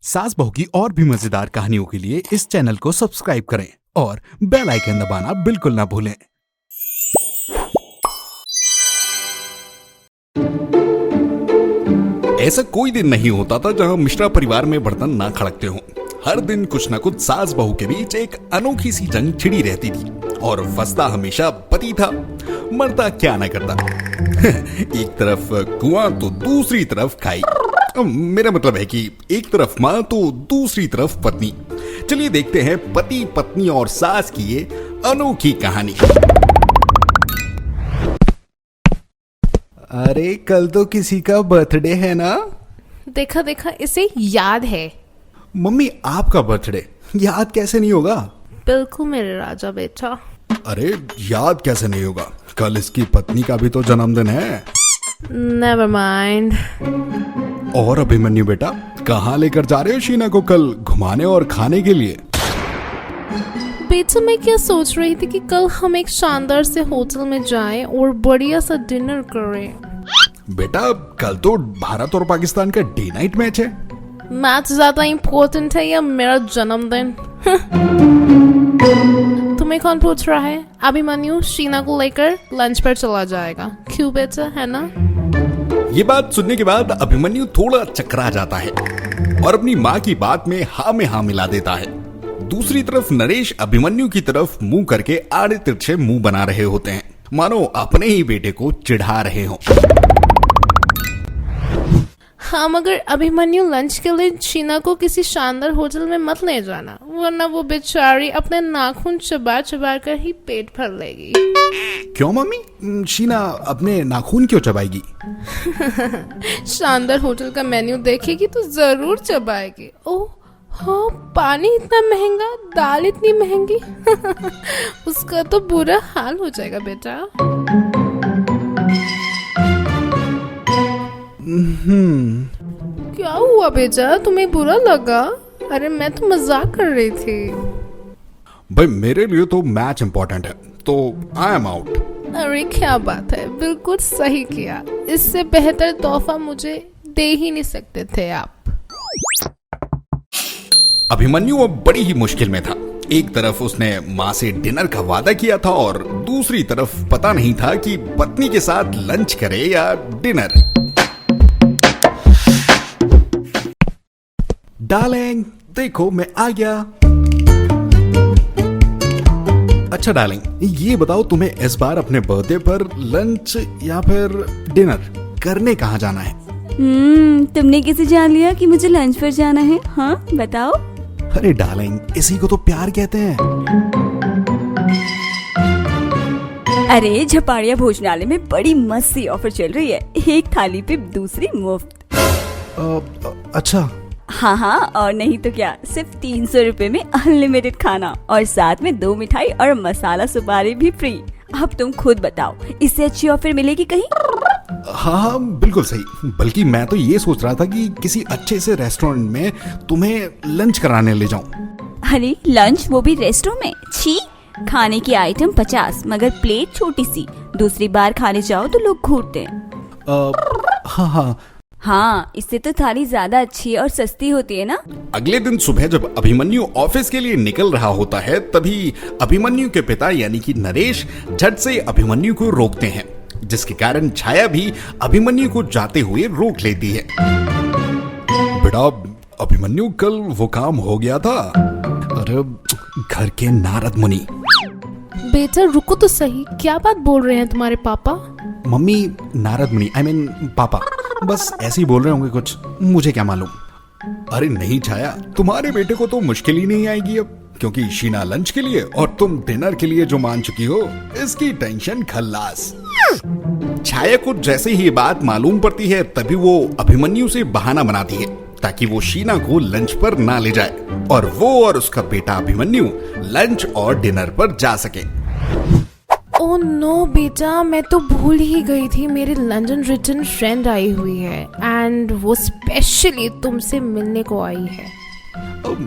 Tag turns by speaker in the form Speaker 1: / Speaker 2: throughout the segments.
Speaker 1: सास बहू की और भी मजेदार कहानियों के लिए इस चैनल को सब्सक्राइब करें और बेल आइकन दबाना बिल्कुल ना भूलें। ऐसा कोई दिन नहीं होता था जहां मिश्रा परिवार में बर्तन ना खड़कते हों। हर दिन कुछ न कुछ सास बहू के बीच एक अनोखी सी जंग छिड़ी रहती थी और फंसता हमेशा पति था, मरता क्या ना करता। एक तरफ कुआं तो दूसरी तरफ खाई। मेरा मतलब है कि एक तरफ माँ तो दूसरी तरफ पत्नी। चलिए देखते हैं पति पत्नी और सास की ये अनोखी कहानी। अरे कल तो किसी का बर्थडे है ना?
Speaker 2: देखा देखा इसे याद है।
Speaker 1: मम्मी आपका बर्थडे याद कैसे नहीं होगा?
Speaker 2: बिल्कुल मेरे राजा बेटा।
Speaker 1: अरे याद कैसे नहीं होगा? कल इसकी पत्नी का भी तो जन्मदिन है।
Speaker 2: Never mind.
Speaker 1: और अभिमन्यु बेटा कहाँ लेकर जा रहे हो शीना को कल घुमाने और खाने के लिए?
Speaker 2: बेटा मैं क्या सोच रही थी कि कल हम एक शानदार से होटल में जाएं और बढ़िया सा डिनर करें।
Speaker 1: बेटा कल तो भारत और पाकिस्तान का डे नाइट मैच है।
Speaker 2: मैच ज्यादा इम्पोर्टेंट है या मेरा जन्मदिन? तुम्हें कौन पूछ रहा है? अभिमन्यु शीना को लेकर लंच पर चला जाएगा। क्यों बेटा, है ना?
Speaker 1: ये बात सुनने के बाद अभिमन्यु थोड़ा चकरा जाता है और अपनी माँ की बात में हाँ मिला देता है। दूसरी तरफ नरेश अभिमन्यु की तरफ मुंह करके आड़े तिरछे मुंह बना रहे होते हैं, मानो अपने ही बेटे को चिढ़ा रहे हों।
Speaker 2: हाँ मगर अभिमन्यु लंच के लिए शीना को किसी शानदार होटल में मत ले जाना, वरना वो बेचारी अपने नाखून चबा चबा कर ही पेट भर लेगी।
Speaker 1: क्यों मम्मी? शीना अपने नाखून क्यों चबाएगी?
Speaker 2: शानदार होटल का मेन्यू देखेगी तो जरूर चबाएगी। ओह हाँ, पानी इतना महंगा, दाल इतनी महंगी। उसका तो बुरा हाल हो जाएगा बेटा। क्या हुआ बेटा, तुम्हें बुरा लगा? अरे मैं तो मजाक कर रही थी।
Speaker 1: भाई मेरे लिए तो मैच इंपॉर्टेंट है, तो आई एम आउट।
Speaker 2: अरे क्या बात है, बिल्कुल सही किया। इससे बेहतर तोहफा मुझे दे ही नहीं सकते थे आप।
Speaker 1: अभिमन्यु अब बड़ी ही मुश्किल में था। एक तरफ उसने माँ से डिनर का वादा किया था और दूसरी तरफ पता नहीं था कि पत्नी के साथ लंच करे या डिनर। डार्लिंग देखो मैं आ गया। अच्छा डार्लिंग ये बताओ तुम्हें इस बार अपने बर्थडे पर लंच या फिर डिनर करने कहाँ जाना है?
Speaker 3: तुमने कैसे जान लिया कि मुझे लंच पर जाना है? हाँ बताओ।
Speaker 1: अरे डार्लिंग इसी को तो प्यार कहते हैं।
Speaker 3: अरे झपाड़िया भोजनालय में बड़ी मस्त सी ऑफर चल रही है, एक थाली पे दूसरी मुफ्त।
Speaker 1: अच्छा
Speaker 3: हाँ और नहीं तो क्या, सिर्फ 300 रुपए में अनलिमिटेड खाना और साथ में 2 मिठाई और मसाला सुपारी भी फ्री। अब तुम खुद बताओ, इससे अच्छी ऑफर मिलेगी कहीं?
Speaker 1: हाँ बिल्कुल सही। बल्कि मैं तो ये सोच रहा था कि किसी अच्छे से रेस्टोरेंट में तुम्हें लंच कराने ले जाऊं।
Speaker 3: अरे लंच, वो भी रेस्टोरेंट में? छी, खाने की आइटम 50 मगर प्लेट छोटी सी। दूसरी बार खाने जाओ तो लोग घूरते हैं। हाँ इससे तो थाली ज्यादा अच्छी और सस्ती होती है ना।
Speaker 1: अगले दिन सुबह जब अभिमन्यु ऑफिस के लिए निकल रहा होता है तभी अभिमन्यु के पिता यानी कि नरेश झट से अभिमन्यु को रोकते हैं, जिसके कारण छाया भी अभिमन्यु को जाते हुए रोक लेती है। बेटा अभिमन्यु कल वो काम हो गया था। अरे घर के नारद मुनि।
Speaker 2: बेटा रुको तो सही, क्या बात बोल रहे हैं तुम्हारे पापा?
Speaker 1: मम्मी नारद मुनि आई मीन पापा बस ऐसे ही बोल रहे होंगे कुछ, मुझे क्या मालूम। अरे नहीं छाया, तुम्हारे बेटे को तो मुश्किल ही नहीं आएगी अब, क्योंकि शीना लंच के लिए और तुम डिनर के लिए जो मान चुकी हो, इसकी टेंशन खल्लास। छाया को जैसे ही ये बात मालूम पड़ती है तभी वो अभिमन्यु से बहाना बनाती है ताकि वो शीना को लंच पर ना ले जाए और वो और उसका बेटा अभिमन्यु लंच और डिनर पर जा सके।
Speaker 2: ओह नो बेटा, मैं तो भूल ही गई थी, मेरी लंदन रिटर्न फ्रेंड आई हुई है एंड वो स्पेशली तुमसे मिलने को आई है।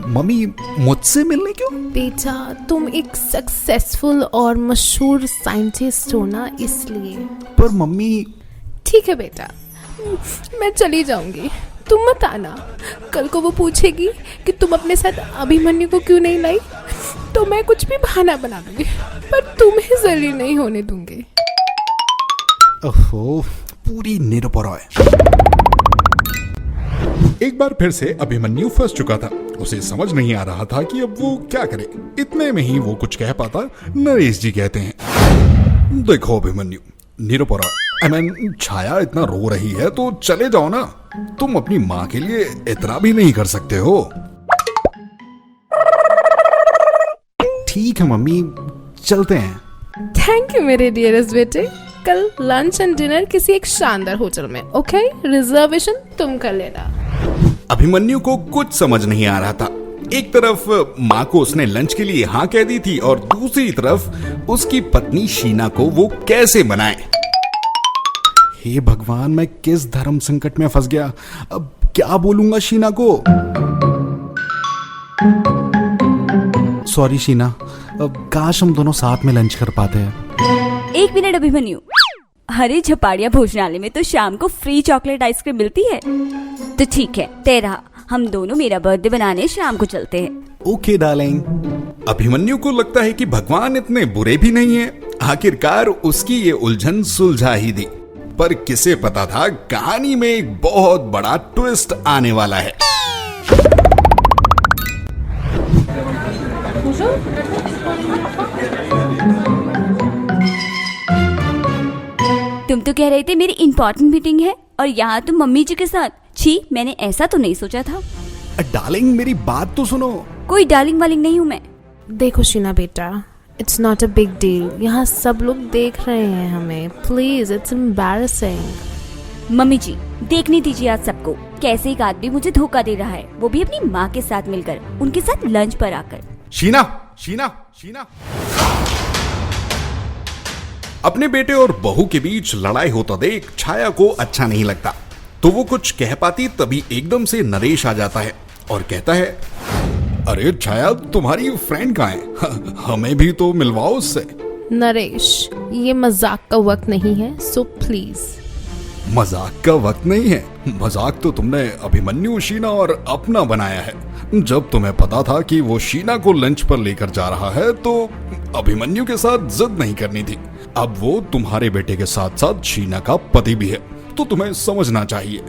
Speaker 1: मम्मी मुझसे मिलने क्यों?
Speaker 2: बेटा तुम एक सक्सेसफुल और मशहूर साइंटिस्ट हो ना, इसलिए।
Speaker 1: पर मम्मी।
Speaker 2: ठीक है बेटा, मैं चली जाऊंगी, तुम मत आना। कल को वो पूछेगी कि तुम अपने साथ अभिमन्यु को क्यों नहीं लाई, तो मैं कुछ भी बहाना बना दूंगी, पर तुम्हें जलील नहीं होने दूंगी।
Speaker 1: ओहो, पूरी निरपराय। एक बार फिर से अभिमन्यु फंस चुका था। उसे समझ नहीं आ रहा था कि अब वो क्या करे। इतने में ही वो कुछ कह पाता। नरेश जी कहते हैं, देखो अभिमन्यु, निरपराय, छाया इतना रो रही है तो चले जाओ ना। तुम अपनी माँ के लिए इतना भी नहीं कर सकते हो। ठीक है मम्मी, चलते हैं।
Speaker 2: थैंक यू मेरे डियरेस्ट बेटे। कल लंच एंड डिनर किसी एक शानदार होटल में, ओके? रिजर्वेशन तुम कर लेना।
Speaker 1: अभिमन्यु को कुछ समझ नहीं आ रहा था। एक तरफ माँ को उसने लंच के लिए हाँ कह दी थी और दूसरी तरफ उसकी पत्नी शीना को वो कैसे मनाए। हे भगवान, मैं किस धर्म संकट में फंस गया। अब क्या बोलूंगा शीना को। सॉरी शीना, अब काश हम दोनों साथ में लंच कर पाते हैं।
Speaker 3: एक मिनट अभिमन्यु, अरे झपाड़िया भोजनालय में तो शाम को फ्री चॉकलेट आइसक्रीम मिलती है। तो ठीक है, तेरा हम दोनों मेरा बर्थडे बनाने शाम को चलते हैं।
Speaker 1: Okay darling. अभिमन्यु को लगता है कि भगवान इतने बुरे भी नहीं है। आखिरकार उसकी ये उलझन सुलझा ही दी। पर किसे पता था कहानी में एक बहुत बड़ा ट्विस्ट आने वाला है।
Speaker 3: तुम तो कह रहे थे मेरी इम्पोर्टेंट मीटिंग है और यहाँ तुम मम्मी जी के साथ। छी, मैंने ऐसा तो नहीं सोचा था।
Speaker 1: डार्लिंग, मेरी बात तो सुनो।
Speaker 3: कोई डार्लिंग वालिंग नहीं हूँ मैं।
Speaker 2: देखो शीना बेटा, it's not a big deal. यहाँ सब लोग देख रहे हैं हमें। Please, it's embarrassing.
Speaker 3: मम्मी जी, देखने दीजिए आज सबको कैसे एक आदमी मुझे धोखा दे रहा है, वो भी अपनी माँ के साथ मिलकर, उनके साथ लंच पर आकर।
Speaker 1: शीना, शीना, शीना। अपने बेटे और बहू के बीच लड़ाई होता देख छाया को अच्छा नहीं लगता। तो वो कुछ कह पाती तभी एकदम से नरेश आ जाता है और कहता है, अरे छाया, तुम्हारी फ्रेंड कहाँ है? हमें भी तो मिलवाओ उससे।
Speaker 2: नरेश, ये मजाक का वक्त नहीं है, सो प्लीज।
Speaker 1: मजाक का वक्त नहीं है? मजाक तो तुमने अभिमन्यु, शीना और अपना बनाया है। जब तुम्हें पता था कि वो शीना को लंच पर लेकर जा रहा है तो अभिमन्यु के साथ जिद नहीं करनी थी। अब वो तुम्हारे बेटे के साथ साथ शीना का पति भी है, तो तुम्हें समझना चाहिए।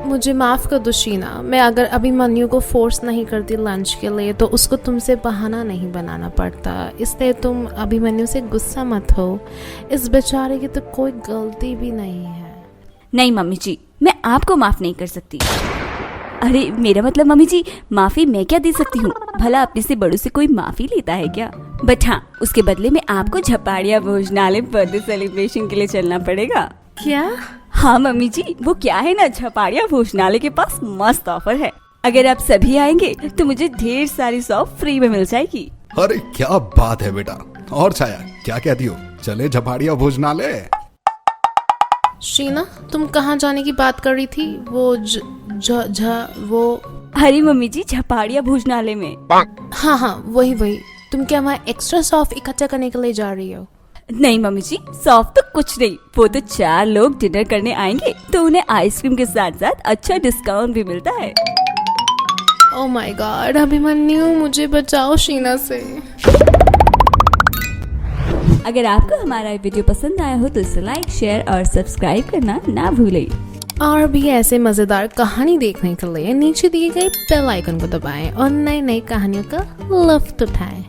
Speaker 2: मुझे माफ कर दो शीना। मैं अगर अभिमन्यु को फोर्स नहीं करती लंच के लिए तो उसको तुमसे बहाना नहीं बनाना पड़ता। इसलिए तुम अभिमन्यु से गुस्सा मत हो। इस बेचारे की तो कोई गलती भी नहीं है।
Speaker 3: नहीं मम्मी जी, मैं आपको माफ नहीं कर सकती। अरे मेरा मतलब मम्मी जी, माफी मैं क्या दे सकती हूँ? भला अपने से बड़ों से कोई माफी लेता है क्या? बट हाँ, उसके बदले में आपको झपाड़िया भोजनालय बर्थडे सेलिब्रेशन के लिए चलना पड़ेगा।
Speaker 2: क्या?
Speaker 3: हाँ मम्मी जी, वो क्या है ना, झपाड़िया भोजनालय के पास मस्त ऑफर है। अगर आप सभी आएंगे तो मुझे ढेर सारी सॉप फ्री में मिल जाएगी।
Speaker 1: अरे क्या बात है बेटा। और छाया, क्या कहती हो, चले झपाड़िया भोजनालय?
Speaker 2: शीना, तुम कहाँ जाने की बात कर रही थी? वो वो
Speaker 3: अरे मम्मी जी, झपाड़िया भोजनालय में।
Speaker 2: हाँ, वही। तुम क्या वहाँ एक्स्ट्रा सॉफ्ट इकट्ठा करने के लिए जा रही हो?
Speaker 3: नहीं मम्मी जी, सॉफ्ट तो कुछ नहीं। वो तो 4 लोग डिनर करने आएंगे तो उन्हें आइसक्रीम के साथ साथ अच्छा डिस्काउंट भी मिलता है।
Speaker 2: ओह माय गॉड, अभिमन्यु मुझे बचाओ शीना से।
Speaker 3: अगर आपको हमारा वीडियो पसंद आया हो तो इसे लाइक, शेयर और सब्सक्राइब करना ना भूलें।
Speaker 2: और भी ऐसे मजेदार कहानी देखने के लिए नीचे दिए गए बेल आइकन को दबाएं और नई नई कहानियों का लुत्फ उठाएं।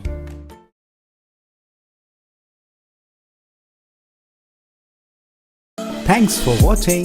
Speaker 1: Thanks for watching.